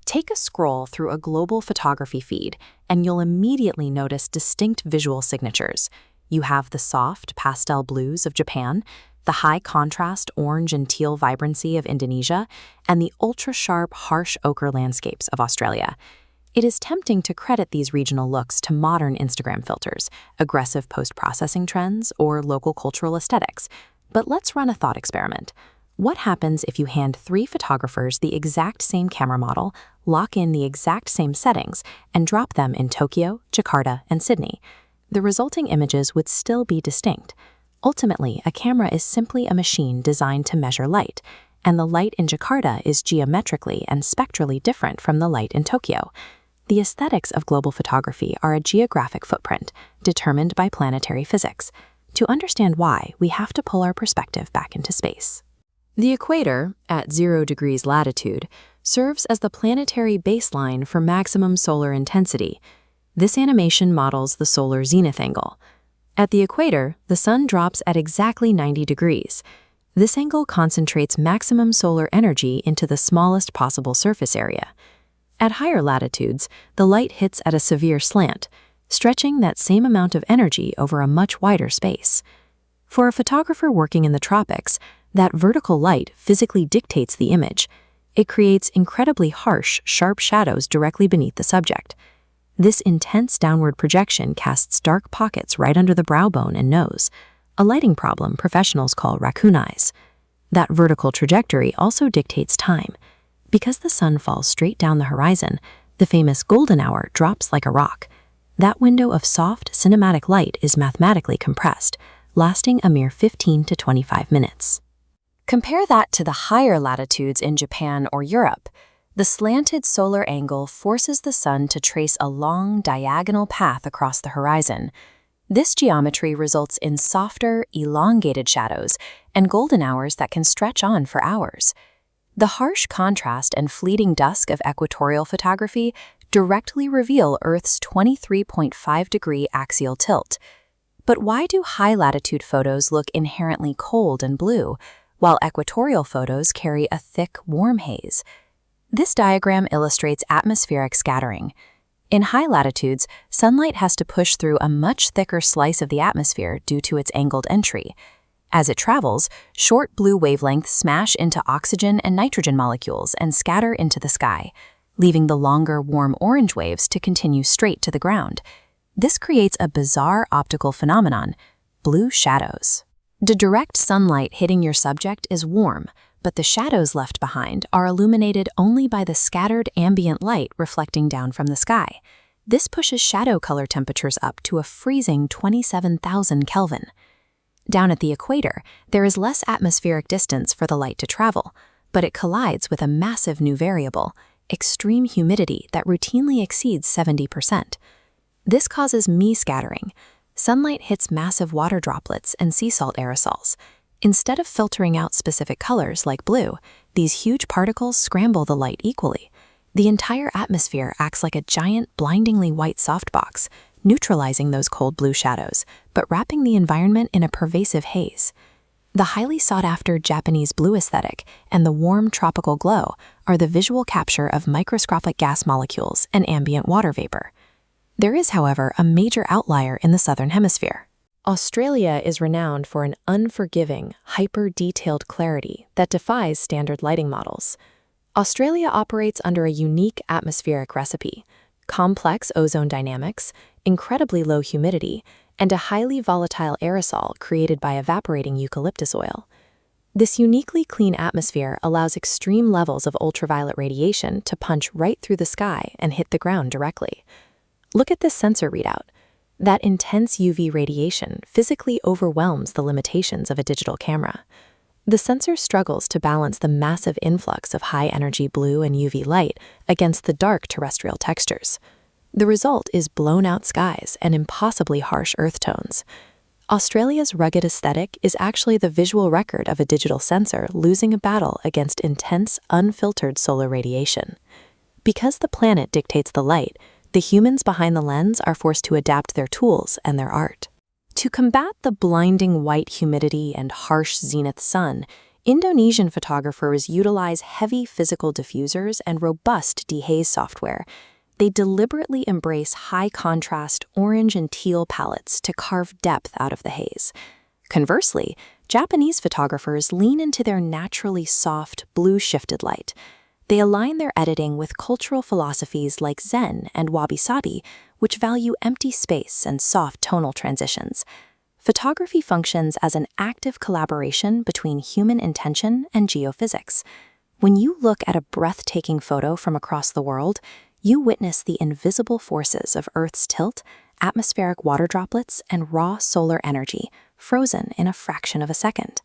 Take a scroll through a global photography feed, and you'll immediately notice distinct visual signatures. You have the soft, pastel blues of Japan, the high-contrast orange and teal vibrancy of Indonesia, and the ultra-sharp, harsh ochre landscapes of Australia. It is tempting to credit these regional looks to modern Instagram filters, aggressive post-processing trends, or local cultural aesthetics. But let's run a thought experiment. What happens if you hand 3 photographers the exact same camera model, lock in the exact same settings, and drop them in Tokyo, Jakarta, and Sydney? The resulting images would still be distinct. Ultimately, a camera is simply a machine designed to measure light, and the light in Jakarta is geometrically and spectrally different from the light in Tokyo. The aesthetics of global photography are a geographic footprint determined by planetary physics. To understand why, we have to pull our perspective back into space. The equator, at 0 degrees latitude, serves as the planetary baseline for maximum solar intensity. This animation models the solar zenith angle. At the equator, the sun drops at exactly 90 degrees. This angle concentrates maximum solar energy into the smallest possible surface area. At higher latitudes, the light hits at a severe slant, stretching that same amount of energy over a much wider space. For a photographer working in the tropics, that vertical light physically dictates the image. It creates incredibly harsh, sharp shadows directly beneath the subject. This intense downward projection casts dark pockets right under the brow bone and nose, a lighting problem professionals call raccoon eyes. That vertical trajectory also dictates time. Because the sun falls straight down the horizon, the famous golden hour drops like a rock. That window of soft, cinematic light is mathematically compressed, lasting a mere 15 to 25 minutes. Compare that to the higher latitudes in Japan or Europe. The slanted solar angle forces the sun to trace a long, diagonal path across the horizon. This geometry results in softer, elongated shadows and golden hours that can stretch on for hours. The harsh contrast and fleeting dusk of equatorial photography directly reveal Earth's 23.5-degree axial tilt. But why do high-latitude photos look inherently cold and blue, while equatorial photos carry a thick, warm haze? This diagram illustrates atmospheric scattering. In high latitudes, sunlight has to push through a much thicker slice of the atmosphere due to its angled entry. As it travels, short blue wavelengths smash into oxygen and nitrogen molecules and scatter into the sky, leaving the longer, warm orange waves to continue straight to the ground. This creates a bizarre optical phenomenon: blue shadows. The direct sunlight hitting your subject is warm, but the shadows left behind are illuminated only by the scattered ambient light reflecting down from the sky. This pushes shadow color temperatures up to a freezing 27,000 Kelvin. Down at the equator, there is less atmospheric distance for the light to travel, but it collides with a massive new variable: extreme humidity that routinely exceeds 70%. This causes me-scattering. Sunlight hits massive water droplets and sea salt aerosols. Instead of filtering out specific colors like blue, these huge particles scramble the light equally. The entire atmosphere acts like a giant, blindingly white softbox, neutralizing those cold blue shadows, but wrapping the environment in a pervasive haze. The highly sought-after Japanese blue aesthetic and the warm tropical glow are the visual capture of microscopic gas molecules and ambient water vapor. There is, however, a major outlier in the southern hemisphere. Australia is renowned for an unforgiving, hyper-detailed clarity that defies standard lighting models. Australia operates under a unique atmospheric recipe: complex ozone dynamics, incredibly low humidity, and a highly volatile aerosol created by evaporating eucalyptus oil. This uniquely clean atmosphere allows extreme levels of ultraviolet radiation to punch right through the sky and hit the ground directly. Look at this sensor readout. That intense UV radiation physically overwhelms the limitations of a digital camera. The sensor struggles to balance the massive influx of high-energy blue and UV light against the dark terrestrial textures. The result is blown-out skies and impossibly harsh earth tones. Australia's rugged aesthetic is actually the visual record of a digital sensor losing a battle against intense, unfiltered solar radiation. Because the planet dictates the light, the humans behind the lens are forced to adapt their tools and their art. To combat the blinding white humidity and harsh zenith sun, Indonesian photographers utilize heavy physical diffusers and robust dehaze software. They deliberately embrace high-contrast orange and teal palettes to carve depth out of the haze. Conversely, Japanese photographers lean into their naturally soft, blue-shifted light. They align their editing with cultural philosophies like Zen and Wabi-Sabi, which value empty space and soft tonal transitions. Photography functions as an active collaboration between human intention and geophysics. When you look at a breathtaking photo from across the world, you witness the invisible forces of Earth's tilt, atmospheric water droplets, and raw solar energy, frozen in a fraction of a second.